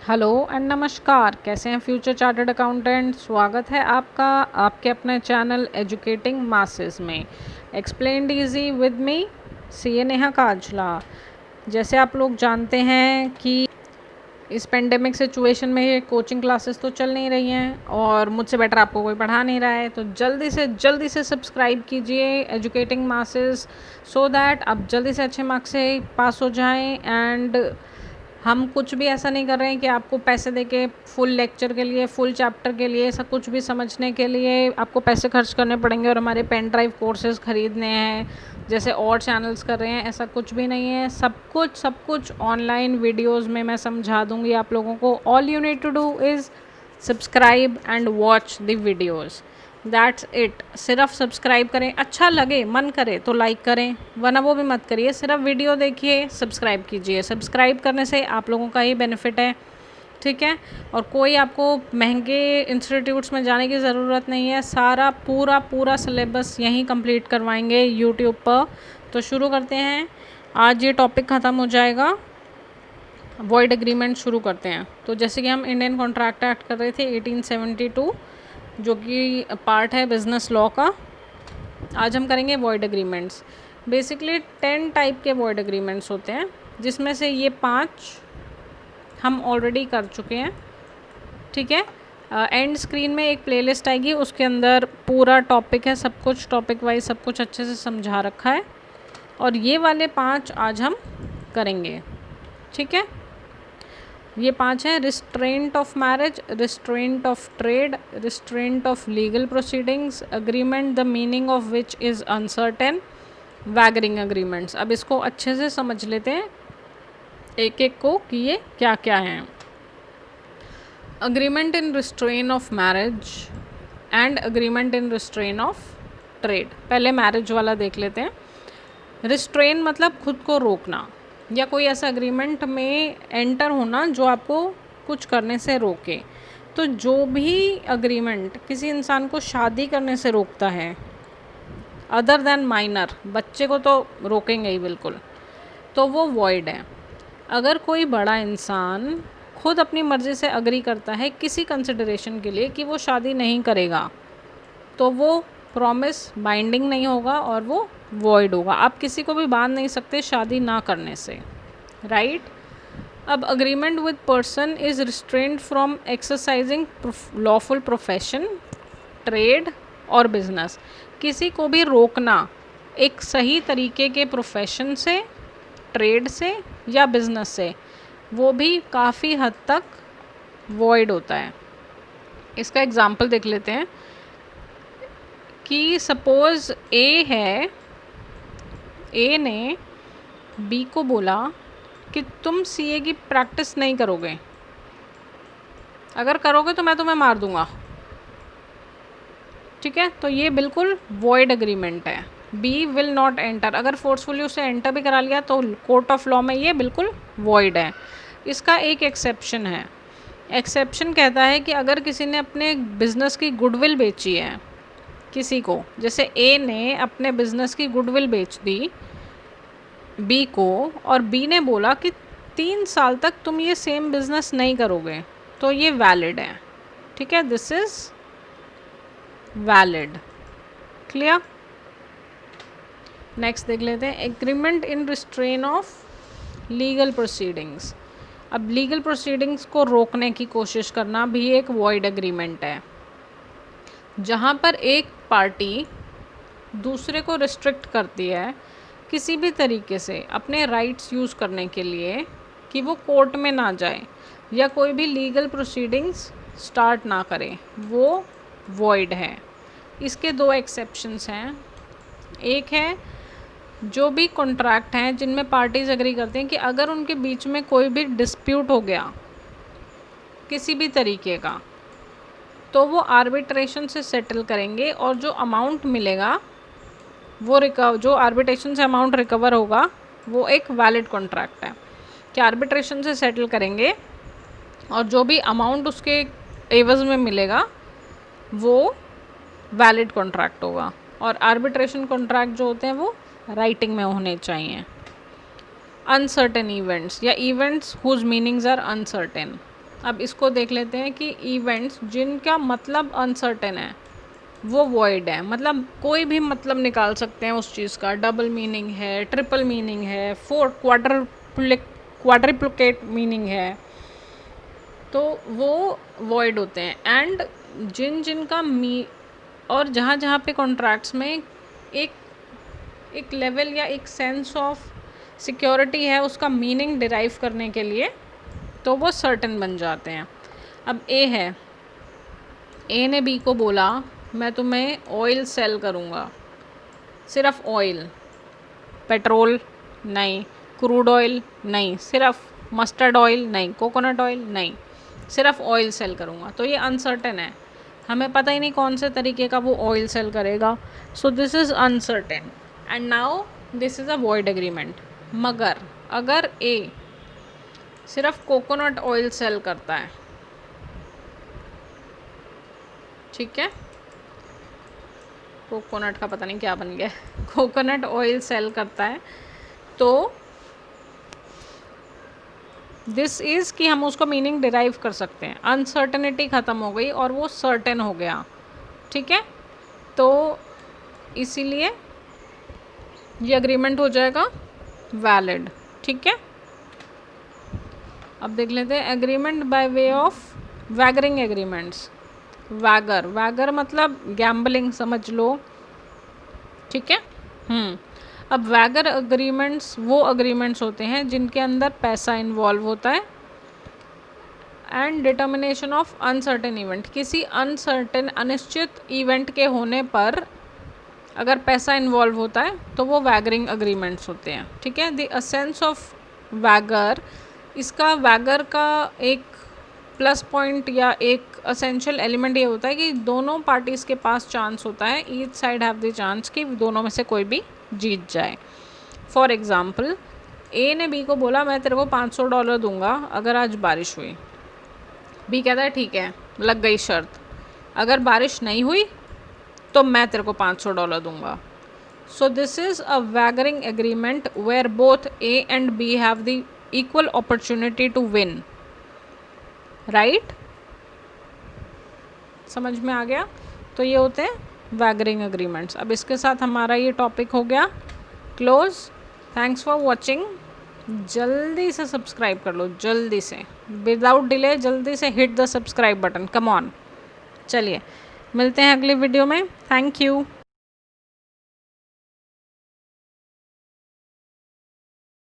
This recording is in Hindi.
हेलो एंड नमस्कार। कैसे हैं फ्यूचर चार्टर्ड अकाउंटेंट। स्वागत है आपका आपके अपने चैनल एजुकेटिंग मासेस में। Explained easy with me CA Neha Kajla. जैसे आप लोग जानते हैं कि इस पेंडेमिक सिचुएशन में कोचिंग क्लासेस तो चल नहीं रही हैं और मुझसे बेटर आपको कोई पढ़ा नहीं रहा है, तो जल्दी से सब्सक्राइब कीजिए एजुकेटिंग मासेस, सो दैट आप जल्दी से अच्छे मार्क्स से पास हो जाएं। एंड हम कुछ भी ऐसा नहीं कर रहे हैं कि आपको पैसे देके फुल लेक्चर के लिए, फुल चैप्टर के लिए, सब कुछ भी समझने के लिए आपको पैसे खर्च करने पड़ेंगे और हमारे पेन ड्राइव कोर्सेज ख़रीदने हैं जैसे और चैनल्स कर रहे हैं। ऐसा कुछ भी नहीं है। सब कुछ ऑनलाइन वीडियोस में मैं समझा दूंगी आप लोगों को। All you need to do is subscribe and watch the videos, that's it. सिर्फ सब्सक्राइब करें, अच्छा लगे, मन करे तो लाइक करें, वरना वो भी मत करिए। सिर्फ वीडियो देखिए, सब्सक्राइब कीजिए। सब्सक्राइब करने से आप लोगों का ही बेनिफिट है, ठीक है। और कोई आपको महंगे इंस्टीट्यूट्स में जाने की ज़रूरत नहीं है। सारा पूरा सिलेबस यहीं कंप्लीट करवाएंगे यूट्यूब पर। तो शुरू करते हैं। आज ये टॉपिक ख़त्म हो जाएगा। वॉइड एग्रीमेंट शुरू करते हैं। तो जैसे कि हम इंडियन कॉन्ट्रैक्ट एक्ट कर रहे थे 1872, जो कि पार्ट है बिजनेस लॉ का, आज हम करेंगे वॉइड एग्रीमेंट्स। बेसिकली 10 टाइप के वॉइड एग्रीमेंट्स होते हैं, जिसमें से ये 5 हम ऑलरेडी कर चुके हैं, ठीक है। एंड स्क्रीन में एक प्लेलिस्ट आएगी, उसके अंदर पूरा टॉपिक है, सब कुछ टॉपिक वाइज सब कुछ अच्छे से समझा रखा है। और ये वाले 5 आज हम करेंगे, ठीक है। ये 5 हैं: restraint of marriage, restraint of trade, restraint of legal proceedings, agreement the meaning of which is uncertain, wagering agreements. अब इसको अच्छे से समझ लेते हैं एक एक को कि ये क्या क्या हैं। Agreement in restrain of marriage and agreement in restrain of trade. पहले मैरिज वाला देख लेते हैं। रिस्ट्रेन मतलब खुद को रोकना, या कोई ऐसा अग्रीमेंट में एंटर होना जो आपको कुछ करने से रोके। तो जो भी अग्रीमेंट किसी इंसान को शादी करने से रोकता है, अदर देन माइनर, बच्चे को तो रोकेंगे ही बिल्कुल, तो वो वॉइड है। अगर कोई बड़ा इंसान खुद अपनी मर्ज़ी से अग्री करता है किसी कंसिडरेशन के लिए कि वो शादी नहीं करेगा, तो वो प्रॉमिस बाइंडिंग नहीं होगा और वो वॉइड होगा। आप किसी को भी बांध नहीं सकते शादी ना करने से, राइट। अब agreement with person is restrained from exercising lawful profession, trade और बिजनेस। किसी को भी रोकना एक सही तरीके के प्रोफेशन से, ट्रेड से या बिजनेस से, वो भी काफ़ी हद तक वॉइड होता है। इसका एग्जाम्पल देख लेते हैं कि सपोज़ ए है, ए ने बी को बोला कि तुम सीए की प्रैक्टिस नहीं करोगे, अगर करोगे तो मैं तुम्हें मार दूंगा, ठीक है। तो ये बिल्कुल वॉइड एग्रीमेंट है। बी विल नॉट एंटर, अगर फोर्सफुली उसे एंटर भी करा लिया तो कोर्ट ऑफ लॉ में ये बिल्कुल वॉइड है। इसका एक एक्सेप्शन है। एक्सेप्शन कहता है कि अगर किसी ने अपने बिजनेस की गुडविल बेची है किसी को, जैसे ए ने अपने बिजनेस की गुडविल बेच दी बी को, और बी ने बोला कि 3 साल तक तुम ये सेम बिजनेस नहीं करोगे, तो ये वैलिड है, ठीक है। This is valid, clear. Next देख लेते हैं agreement in restrain of legal proceedings. अब लीगल प्रोसीडिंग्स को रोकने की कोशिश करना भी एक वॉइड एग्रीमेंट है, जहाँ पर एक पार्टी दूसरे को रिस्ट्रिक्ट करती है किसी भी तरीके से अपने राइट्स यूज़ करने के लिए, कि वो कोर्ट में ना जाए या कोई भी लीगल प्रोसीडिंग्स स्टार्ट ना करे, वो वॉइड है। इसके 2 एक्सेप्शंस हैं। एक है जो भी कॉन्ट्रैक्ट हैं जिनमें पार्टीज एग्री करते हैं कि अगर उनके बीच में कोई भी डिस्प्यूट हो गया किसी भी तरीके का, तो वो आर्बिट्रेशन से सेटल करेंगे और जो अमाउंट मिलेगा वो जो आर्बिट्रेशन से अमाउंट रिकवर होगा वो एक वैलिड कॉन्ट्रैक्ट है, कि आर्बिट्रेशन से सेटल करेंगे और जो भी अमाउंट उसके एवज़ में मिलेगा वो वैलिड कॉन्ट्रैक्ट होगा। और आर्बिट्रेशन कॉन्ट्रैक्ट जो होते हैं वो राइटिंग में होने चाहिए। अनसर्टेन इवेंट्स या events whose meanings are uncertain, अब इसको देख लेते हैं कि इवेंट्स जिनका मतलब अनसर्टेन है वो वॉइड है, मतलब कोई भी मतलब निकाल सकते हैं उस चीज़ का, डबल मीनिंग है, ट्रिपल मीनिंग है, क्वाड्रिप्लिकेट मीनिंग है, तो वो वॉइड होते हैं। एंड जिन जिन का और जहाँ जहाँ पे कॉन्ट्रैक्ट्स में एक एक लेवल या एक सेंस ऑफ सिक्योरिटी है उसका मीनिंग डिराइव करने के लिए, तो वो सर्टेन बन जाते हैं। अब ए है, ए ने बी को बोला मैं तुम्हें ऑयल सेल करूँगा, सिर्फ ऑयल, पेट्रोल नहीं, क्रूड ऑयल नहीं, सिर्फ मस्टर्ड ऑयल नहीं, कोकोनट ऑयल नहीं, सिर्फ ऑयल सेल करूँगा। तो ये अनसर्टेन है, हमें पता ही नहीं कौन से तरीके का वो ऑयल सेल करेगा। सो this is uncertain and now this is a void agreement. मगर अगर ए सिर्फ कोकोनट ऑयल सेल करता है, ठीक है, कोकोनट का पता नहीं क्या बन गया, कोकोनट ऑयल सेल करता है, तो दिस इज़ कि हम उसको मीनिंग डिराइव कर सकते हैं, अनसर्टेनिटी ख़त्म हो गई और वो सर्टेन हो गया, ठीक है। तो इसीलिए ये एग्रीमेंट हो जाएगा वैलिड, ठीक है। अब देख लेते हैं agreement by way of wagering agreements. Wager मतलब गैम्बलिंग समझ लो, ठीक है। अब वैगर अग्रीमेंट्स वो अग्रीमेंट्स होते हैं जिनके अंदर पैसा इन्वॉल्व होता है and determination of uncertain event. किसी अनसर्टेन अनिश्चित इवेंट के होने पर अगर पैसा इन्वॉल्व होता है तो वो वैगरिंग अग्रीमेंट्स होते हैं, ठीक है। द एसेंस ऑफ वैगर, इसका वैगर का एक प्लस पॉइंट या एक असेंशियल एलिमेंट ये होता है कि दोनों पार्टीज़ के पास चांस होता है, each side have the chance कि दोनों में से कोई भी जीत जाए। फॉर एग्ज़ाम्पल ए ने बी को बोला मैं तेरे को $500 दूंगा अगर आज बारिश हुई। बी कहता है ठीक है, लग गई शर्त, अगर बारिश नहीं हुई तो मैं तेरे को $500 दूंगा। So this is a wagering agreement where both A and B have the equal opportunity to win, right. समझ में आ गया। तो ये होते हैं वैगरिंग एग्रीमेंट्स। अब इसके साथ हमारा ये टॉपिक हो गया क्लोज। Thanks for watching. जल्दी से सब्सक्राइब कर लो, जल्दी से, विदाउट डिले, जल्दी से hit the subscribe button, come on. चलिए मिलते हैं अगले वीडियो में। Thank you.